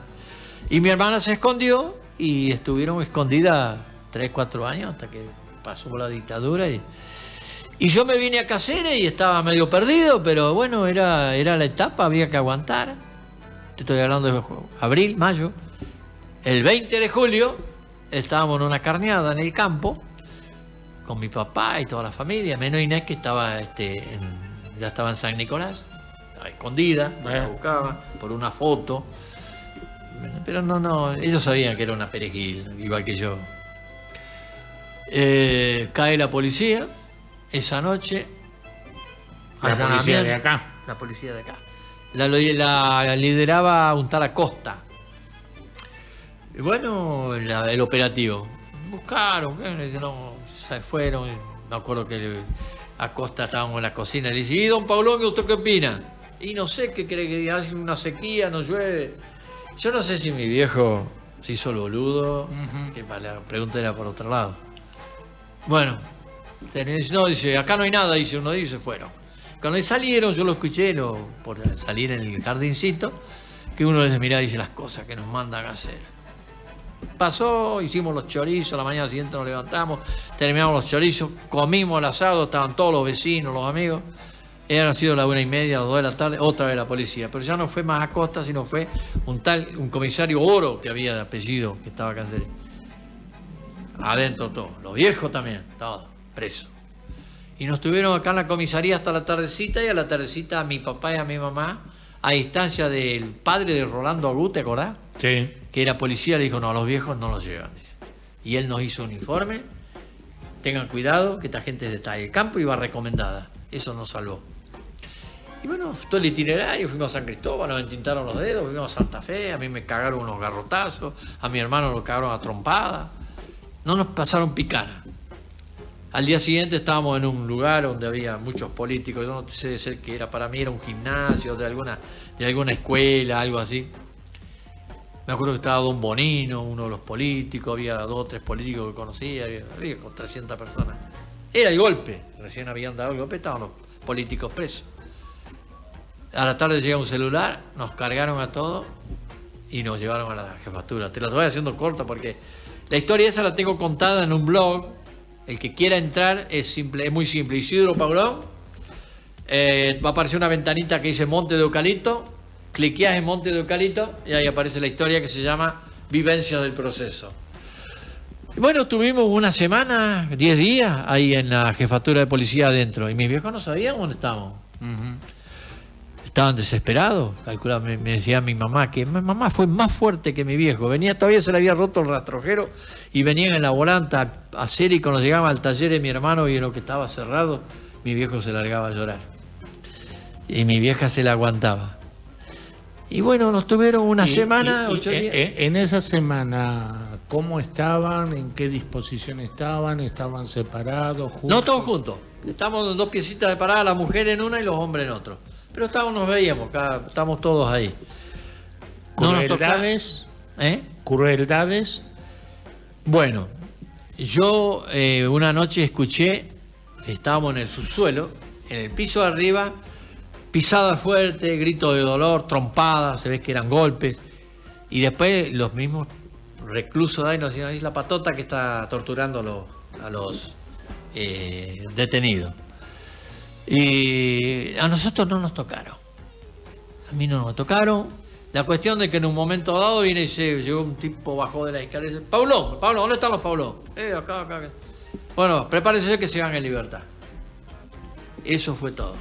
Y mi hermana se escondió y estuvieron escondidas 3, 4 años hasta que pasó la dictadura. Y yo me vine a Cáceres y estaba medio perdido, pero bueno, era la etapa, había que aguantar. Te estoy hablando de abril, mayo. El 20 de julio estábamos en una carneada en el campo con mi papá y toda la familia, menos Inés que estaba ya estaba en San Nicolás, estaba escondida, la buscaba por una foto. Pero no, ellos sabían que era una perejil, igual que yo. Cae la policía esa noche. La policía de acá. La policía de acá. La lideraba un tal Acosta. Y bueno, el operativo. Buscaron, no, se fueron. Me acuerdo que Acosta estábamos en la cocina y le dice, ¿y don Paulón, usted qué opina? Y no sé qué cree que hace una sequía, no llueve. Yo no sé si mi viejo se hizo el boludo, que la pregunta era por otro lado. Bueno, no, dice, acá no hay nada, dice uno, dice, fueron. Cuando salieron, yo lo escuché por salir en el jardincito, que uno les mira y dice las cosas que nos mandan a hacer. Pasó, hicimos los chorizos, la mañana siguiente nos levantamos, terminamos los chorizos, comimos el asado, estaban todos los vecinos, los amigos. Eran sido las 1:30, a las 2 de la tarde, otra vez la policía. Pero ya no fue más Acosta, sino fue un comisario Oro que había de apellido, que estaba acá en Cáceres. Adentro todos, los viejos también, todos presos. Y nos tuvieron acá en la comisaría hasta la tardecita, y a la tardecita a mi papá y a mi mamá, a instancia del padre de Rolando Agú, ¿te acordás? Sí. Que era policía, le dijo, no, a los viejos no los llevan. Y él nos hizo un informe, tengan cuidado, que esta gente está en el campo y va recomendada. Eso nos salvó. Y bueno, todo el itinerario, fuimos a San Cristóbal, nos entintaron los dedos, fuimos a Santa Fe, a mí me cagaron unos garrotazos, a mi hermano lo cagaron a trompada. No nos pasaron picana. Al día siguiente estábamos en un lugar donde había muchos políticos, yo no sé de ser que era, para mí era un gimnasio de alguna escuela, algo así. Me acuerdo que estaba Don Bonino, uno de los políticos, había 2 o 3 políticos que conocía, había con 300 personas. Era el golpe, recién habían dado el golpe, estaban los políticos presos. A la tarde llega un celular, nos cargaron a todos y nos llevaron a la jefatura. Te la voy haciendo corta porque la historia esa la tengo contada en un blog. El que quiera entrar es muy simple. Isidro Paulón, va a aparecer una ventanita que dice Monte de Eucalipto, cliqueas en Monte de Eucalipto y ahí aparece la historia que se llama Vivencias del Proceso. Y bueno, tuvimos una semana, 10 días ahí en la jefatura de policía adentro y mis viejos no sabían dónde estábamos. Estaban desesperados, calculaba, me decía mi mamá, que mi mamá fue más fuerte que mi viejo, todavía se le había roto el rastrojero y venían en la volanta a hacer y cuando llegaba al taller de mi hermano y en lo que estaba cerrado, mi viejo se largaba a llorar. Y mi vieja se la aguantaba. Y bueno, nos tuvieron una semana, 8 días. En esa semana ¿Cómo estaban? ¿En qué disposición estaban? ¿Estaban separados? ¿Juntos? No, todos juntos. Estamos en 2 piecitas separadas, la mujer en una y los hombres en otro. Pero nos veíamos, estamos todos ahí. ¿Crueldades? ¿Crueldades? Bueno, yo una noche escuché, estábamos en el subsuelo, en el piso de arriba, pisadas fuertes, gritos de dolor, trompadas, se ve que eran golpes. Y después los mismos reclusos de ahí nos decían, es la patota que está torturando a los detenidos. Y a nosotros no nos tocaron. A mí no nos tocaron. La cuestión de que en un momento dado llegó un tipo, bajó de la escalera y dice, Paulón, ¿dónde están los Paulón? Acá. Bueno, prepárense que se van en libertad. Eso fue todo.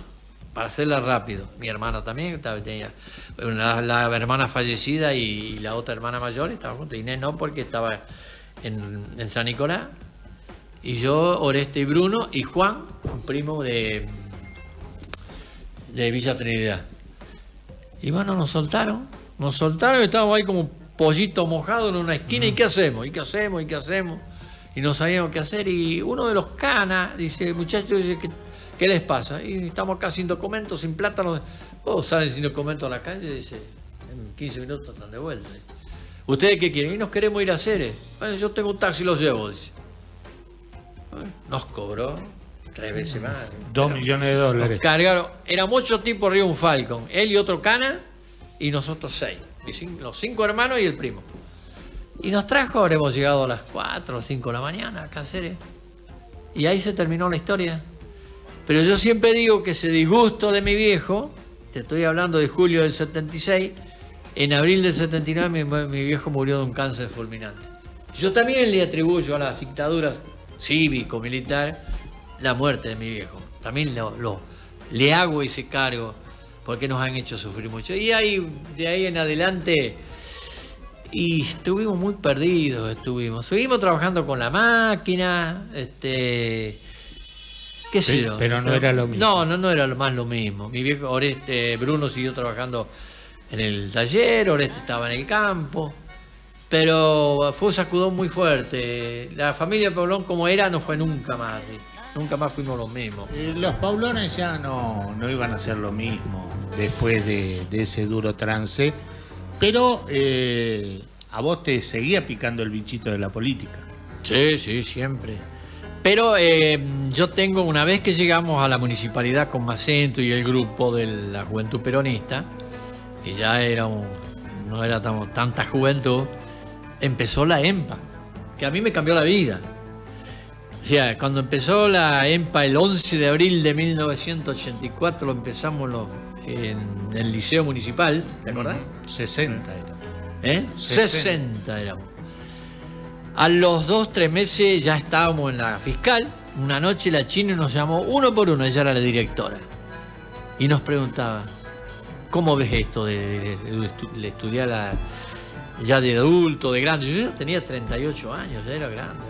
Para hacerla rápido. Mi hermana también tenía la hermana fallecida y la otra hermana mayor estaban juntas. Inés no, porque estaba en San Nicolás. Y yo, Oreste y Bruno y Juan, un primo de Villa Trinidad. Y bueno, nos soltaron y estábamos ahí como un pollito mojado en una esquina. ¿Y qué hacemos? Y no sabíamos qué hacer. Y uno de los canas dice, muchachos, ¿qué les pasa? Y estamos acá sin documentos, sin plata. Salen sin documentos a la calle y dice, en 15 minutos están de vuelta. ¿Ustedes qué quieren? Y nos queremos ir a Ceres. Bueno, yo tengo un taxi, los llevo, dice. Nos cobró 3 veces más. 2 millones de dólares. Nos cargaron. Éramos 8 tipos arriba de un Falcon. Él y otro cana y nosotros 6. Los 5 hermanos y el primo. Y nos trajo, habremos llegado a las 4 o 5 de la mañana a Cáceres. Y ahí se terminó la historia. Pero yo siempre digo que ese disgusto de mi viejo, te estoy hablando de julio del 76, en abril del 79 mi viejo murió de un cáncer fulminante. Yo también le atribuyo a las dictaduras cívico-militar la muerte de mi viejo. También le hago ese cargo porque nos han hecho sufrir mucho. Y de ahí en adelante y estuvimos muy perdidos. Seguimos trabajando con la máquina, qué sé yo. Pero no era lo mismo. No era más lo mismo. Mi viejo Bruno siguió trabajando en el taller, Oreste estaba en el campo. Pero fue un sacudón muy fuerte. La familia Paulón como era no fue nunca más. Nunca más fuimos los mismos. Los Paulones ya no iban a ser lo mismo después de ese duro trance. Pero a vos te seguía picando el bichito de la política. Sí, siempre. Pero yo tengo, una vez que llegamos a la municipalidad con Macento y el grupo de la Juventud Peronista, que ya no era tanta juventud, empezó la EMPA, que a mí me cambió la vida. O sea, cuando empezó la EMPA el 11 de abril de 1984, lo empezamos en el Liceo Municipal, ¿te acordás? 60 éramos. 60 éramos. A los 2 o 3 meses ya estábamos en la fiscal. Una noche la China nos llamó uno por uno, ella era la directora. Y nos preguntaba, ¿cómo ves esto de estudiar ya de adulto, de grande? Yo ya tenía 38 años, ya era grande.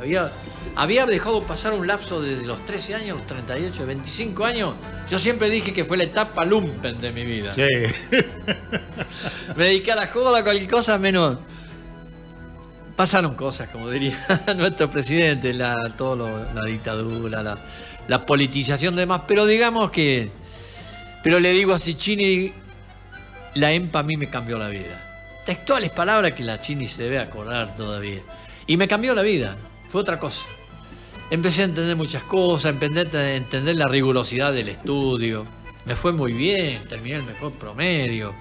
Había dejado pasar un lapso desde los 13 años a los 38, 25 años. Yo siempre dije que fue la etapa lumpen de mi vida. Sí. Me dediqué a la joda, cualquier cosa menos. Pasaron cosas, como diría nuestro presidente, la dictadura, la politización de demás, pero digamos que... Pero le digo así, Chini, la EMPA a mí me cambió la vida. Textuales palabras que la Chini se debe acordar todavía. Y me cambió la vida, fue otra cosa. Empecé a entender muchas cosas, empecé a entender la rigurosidad del estudio. Me fue muy bien, terminé el mejor promedio.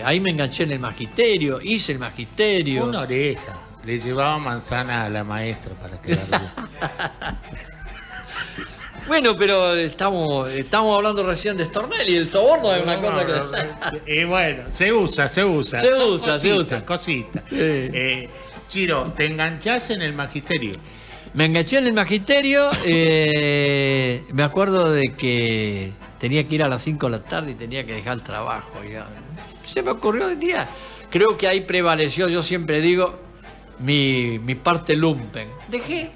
Ahí me enganché en el magisterio, hice el magisterio. Una oreja, le llevaba manzana a la maestra para quedarle. Bueno, pero estamos hablando recién de Stornelli, el soborno es una cosa que... bueno, se usa. Se usa. Cosita. Sí. Chiro, ¿te enganchás en el magisterio? Me enganché en el magisterio, me acuerdo de que tenía que ir a las 5 de la tarde y tenía que dejar el trabajo. Ya. Se me ocurrió el día. Creo que ahí prevaleció, yo siempre digo, mi parte lumpen. Dejé.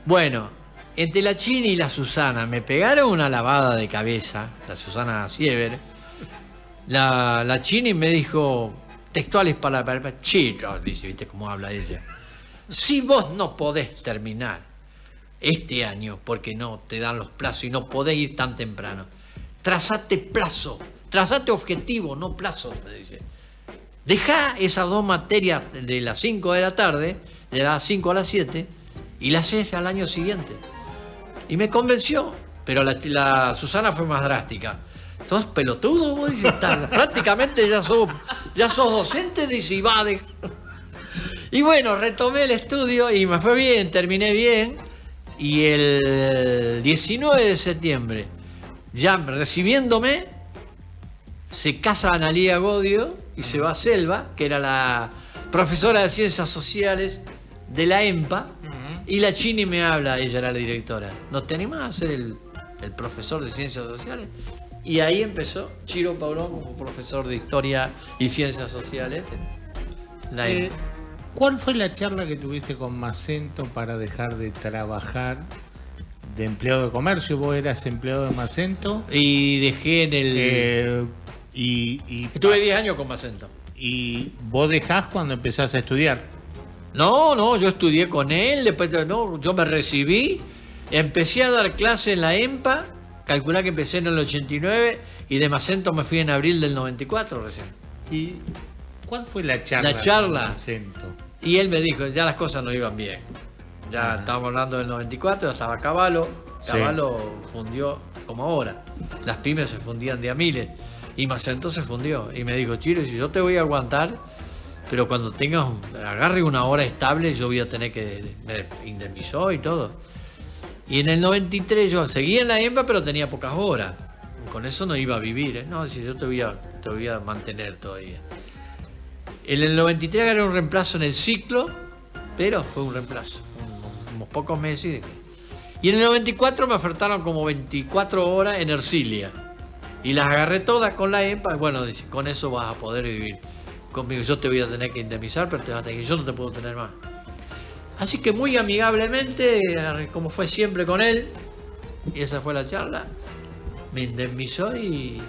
Bueno, entre la Chini y la Susana me pegaron una lavada de cabeza, la Susana Siever. La Chini me dijo, textuales para chicos, dice, ¿viste cómo habla ella? Si vos no podés terminar este año porque no te dan los plazos y no podés ir tan temprano, trazate plazo, trazate objetivo, no plazo, me dice. Dejá esas 2 materias de las 5 de la tarde, de las 5 a las 7, y las haces al año siguiente. Y me convenció, pero la Susana fue más drástica. ¿Sos pelotudo? Vos dices, prácticamente ya sos docente, dice, y va de... Y bueno, retomé el estudio y me fue bien, terminé bien. Y el 19 de septiembre, ya recibiéndome, se casa Analía Godio y se va a Selva, que era la profesora de Ciencias Sociales de la EMPA, y la Chini me habla, ella era la directora. ¿No te animás a ser el profesor de Ciencias Sociales? Y ahí empezó Chiro Paulón como profesor de Historia y Ciencias Sociales en la EMPA. ¿Cuál fue la charla que tuviste con Macento para dejar de trabajar de empleado de comercio? ¿Vos eras empleado de Macento? Y dejé en el... Estuve 10 años con Macento. ¿Y vos dejás cuando empezás a estudiar? No, yo estudié con él, después yo me recibí, empecé a dar clase en la EMPA, calculá que empecé en el 89 y de Macento me fui en abril del 94 recién. ¿Y cuál fue la charla? La charla. Con Macento? Y él me dijo, ya las cosas no iban bien. Ya estábamos hablando del 94, estaba Cavallo fundió como ahora. Las pymes se fundían de a miles. Y Macento se fundió. Y me dijo, Chiro, si yo te voy a aguantar, pero cuando agarre una hora estable, yo voy a tener que... Me indemnizó y todo. Y en el 93 yo seguía en la EMPA, pero tenía pocas horas. Con eso no iba a vivir. No, si yo te voy a mantener todavía. En el 93 agarré un reemplazo en el ciclo, pero fue un reemplazo, unos pocos meses. Y en el 94 me ofertaron como 24 horas en Ercilia. Y las agarré todas con la EMPA. Bueno, dice, con eso vas a poder vivir conmigo. Yo te voy a tener que indemnizar, pero yo no te puedo tener más. Así que muy amigablemente, como fue siempre con él, y esa fue la charla, me indemnizó y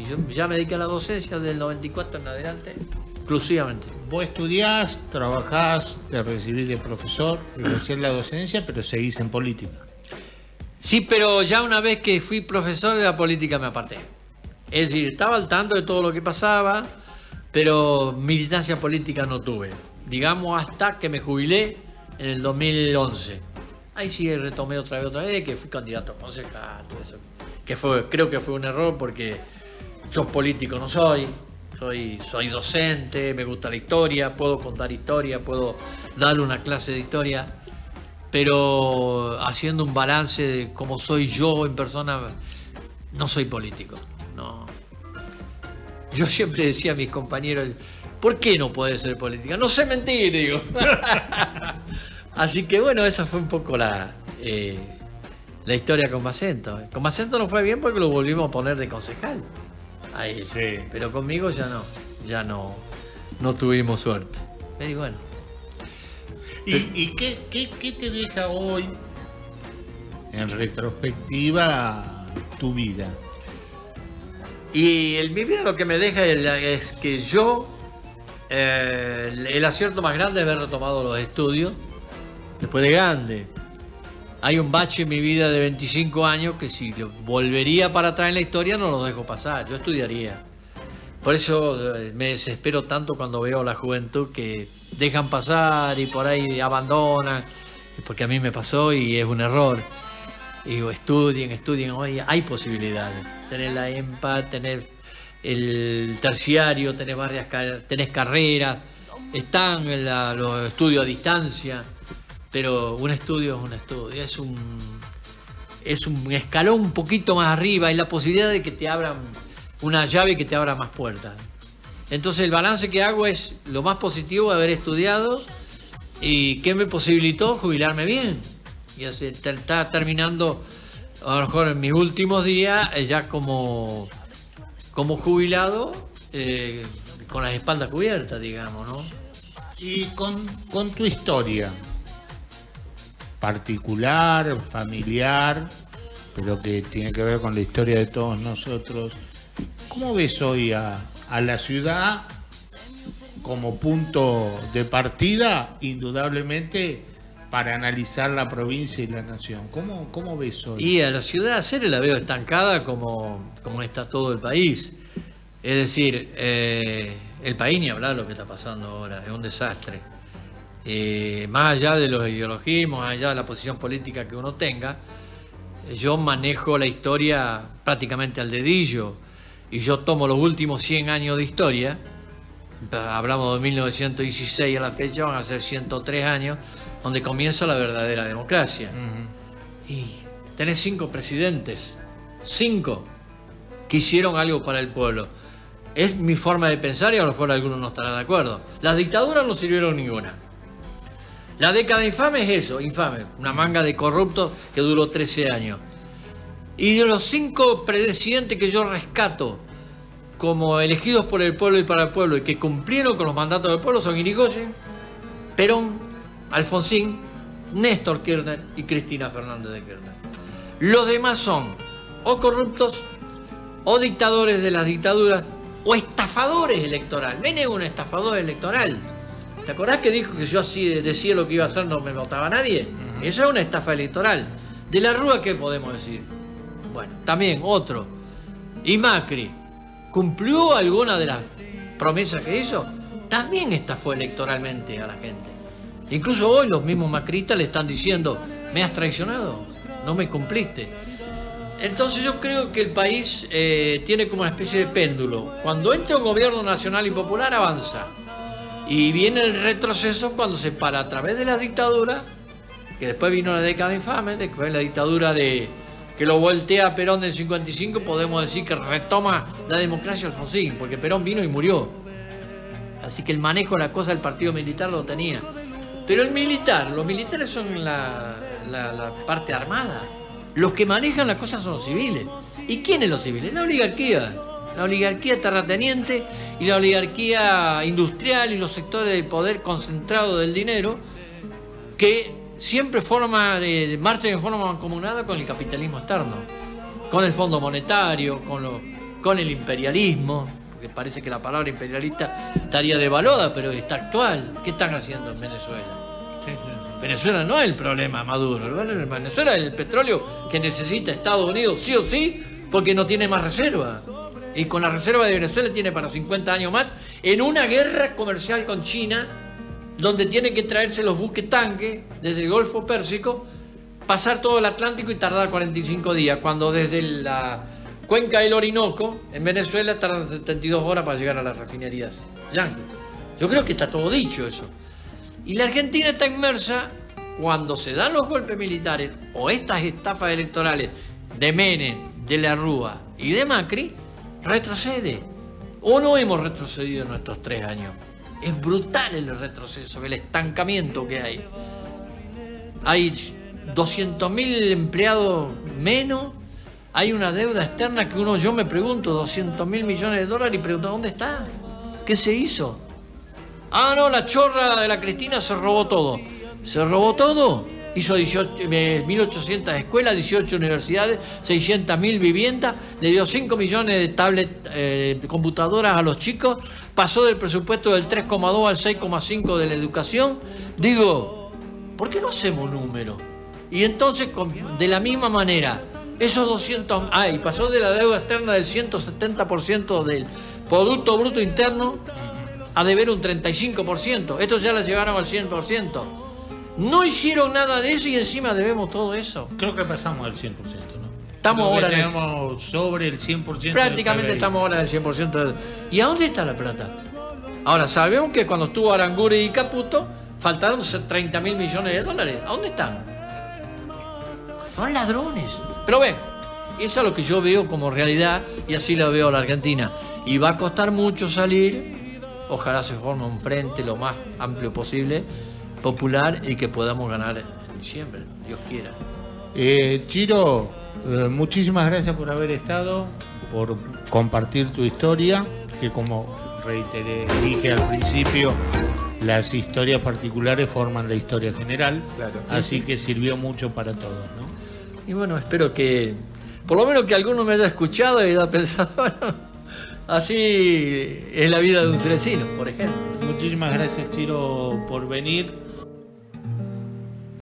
yo ya me dediqué a la docencia del 94 en adelante. Exclusivamente. Vos estudiás, trabajás, te recibís de profesor, ejercés la docencia, pero seguís en política. Sí, pero ya una vez que fui profesor de la política me aparté. Es decir, estaba al tanto de todo lo que pasaba, pero militancia política no tuve. Digamos hasta que me jubilé en el 2011. Ahí sí retomé otra vez, que fui candidato a concejal, todo eso. Creo que fue un error porque yo político no soy. Soy docente, me gusta la historia, puedo contar historia, puedo darle una clase de historia, pero haciendo un balance de cómo soy yo en persona, no soy político. No. Yo siempre decía a mis compañeros, ¿por qué no podés ser política? No sé mentir, digo. Así que bueno, esa fue un poco la historia con Macento. Con Macento no fue bien porque lo volvimos a poner de concejal. Ahí, sí. Pero conmigo ya no tuvimos suerte. Y bueno. ¿Y qué te deja hoy, en retrospectiva, tu vida? Y mi vida lo que me deja es que yo, el acierto más grande es haber retomado los estudios después de grande. Hay un bache en mi vida de 25 años que si volvería para atrás en la historia no lo dejo pasar, yo estudiaría. Por eso me desespero tanto cuando veo a la juventud que dejan pasar y por ahí abandonan, porque a mí me pasó y es un error. Y digo, estudien, hoy hay posibilidades. Tener la EMPA, tener el terciario, tenés carreras, están los estudios a distancia. Pero un estudio es un estudio, es un escalón un poquito más arriba, y la posibilidad de que te abran una llave que te abra más puertas. Entonces el balance que hago es lo más positivo de haber estudiado y que me posibilitó jubilarme bien. Y así está terminando, a lo mejor en mis últimos días, ya como jubilado, con las espaldas cubiertas, digamos, ¿no? Y con tu historia particular, familiar, pero que tiene que ver con la historia de todos nosotros. ¿Cómo ves hoy a la ciudad como punto de partida, indudablemente, para analizar la provincia y la nación. ¿Cómo ves hoy? Y a la ciudad de Ceres la veo estancada como está todo el país. Es decir, el país, ni hablar lo que está pasando ahora, es un desastre. Más allá de los ideologismos, más allá de la posición política que uno tenga, yo manejo la historia prácticamente al dedillo, y yo tomo los últimos 100 años de historia, hablamos de 1916 a la fecha, van a ser 103 años, donde comienza la verdadera democracia. Y tenés 5 presidentes, 5 que hicieron algo para el pueblo. Es mi forma de pensar y a lo mejor algunos no estarán de acuerdo. Las dictaduras no sirvieron ninguna. La década infame es eso, infame, una manga de corruptos que duró 13 años. Y de los 5 presidentes que yo rescato como elegidos por el pueblo y para el pueblo y que cumplieron con los mandatos del pueblo son Irigoyen, Perón, Alfonsín, Néstor Kirchner y Cristina Fernández de Kirchner. Los demás son o corruptos, o dictadores de las dictaduras, o estafadores electorales. Menem es un estafador electoral. ¿Te acordás que dijo que yo así decía lo que iba a hacer, no me votaba nadie? Eso es una estafa electoral. De la Rúa, ¿qué podemos decir? Bueno, también otro. Y Macri, ¿cumplió alguna de las promesas que hizo? También estafó electoralmente a la gente. Incluso hoy los mismos macristas le están diciendo, ¿me has traicionado? No me cumpliste. Entonces yo creo que el país tiene como una especie de péndulo. Cuando entra un gobierno nacional y popular avanza. Y viene el retroceso cuando se para a través de las dictaduras, que después vino la década infame, después la dictadura que lo voltea a Perón del 55, podemos decir que retoma la democracia Alfonsín, porque Perón vino y murió. Así que el manejo de la cosa del partido militar lo tenía. Pero los militares son la parte armada. Los que manejan las cosas son los civiles. ¿Y quiénes los civiles? La oligarquía terrateniente y la oligarquía industrial y los sectores del poder concentrado del dinero que siempre marchan en forma mancomunada con el capitalismo externo, con el Fondo Monetario, con el imperialismo, porque parece que la palabra imperialista estaría devaluada, pero está actual. ¿Qué están haciendo en Venezuela? Venezuela no es el problema, Maduro. Venezuela es el petróleo que necesita Estados Unidos sí o sí, porque no tiene más reservas. Y con la reserva de Venezuela tiene para 50 años más, en una guerra comercial con China, donde tiene que traerse los buques tanques desde el Golfo Pérsico, pasar todo el Atlántico y tardar 45 días, cuando desde la cuenca del Orinoco, en Venezuela, tardan 72 horas para llegar a las refinerías yanquis. Yo creo que está todo dicho eso. Y la Argentina está inmersa, cuando se dan los golpes militares o estas estafas electorales de Menem, de la Rúa y de Macri, retrocede. O no hemos retrocedido en estos 3 años. Es brutal el retroceso, el estancamiento que hay. Hay 200.000 empleados menos, hay una deuda externa que yo me pregunto, 200.000 millones de dólares, y pregunto, ¿dónde está? ¿Qué se hizo? Ah, no, la chorra de la Cristina se robó todo. ¿Se robó todo? Hizo 1.800 escuelas, 18 universidades, 600.000 viviendas, le dio 5 millones de tablets, computadoras a los chicos, pasó del presupuesto del 3,2 al 6,5 de la educación. Digo, ¿por qué no hacemos números? Y entonces, de la misma manera, esos 200... y pasó de la deuda externa del 170% del Producto Bruto Interno a deber un 35%. Estos ya la llevaron al 100%. No hicieron nada de eso y encima debemos todo eso. Creo que pasamos al 100%, ¿no? Estamos ahora tenemos sobre el 100%. Prácticamente estamos ahora en el 100%. ¿Y a dónde está la plata? Ahora, sabemos que cuando estuvo Aranguren y Caputo, faltaron 30.000 millones de dólares. ¿A dónde están? Son ladrones. Pero ven, eso es lo que yo veo como realidad y así la veo a la Argentina. Y va a costar mucho salir. Ojalá se forme un frente lo más amplio posible, popular, y que podamos ganar en diciembre, Dios quiera. Chiro, muchísimas gracias por haber estado, por compartir tu historia, que como dije al principio, las historias particulares forman la historia general, claro. Así que sirvió mucho para todos, ¿no? Y bueno, espero que, por lo menos que alguno me haya escuchado y haya pensado, bueno, Así es la vida de un cerecino, por ejemplo. Muchísimas gracias, Chiro, por venir.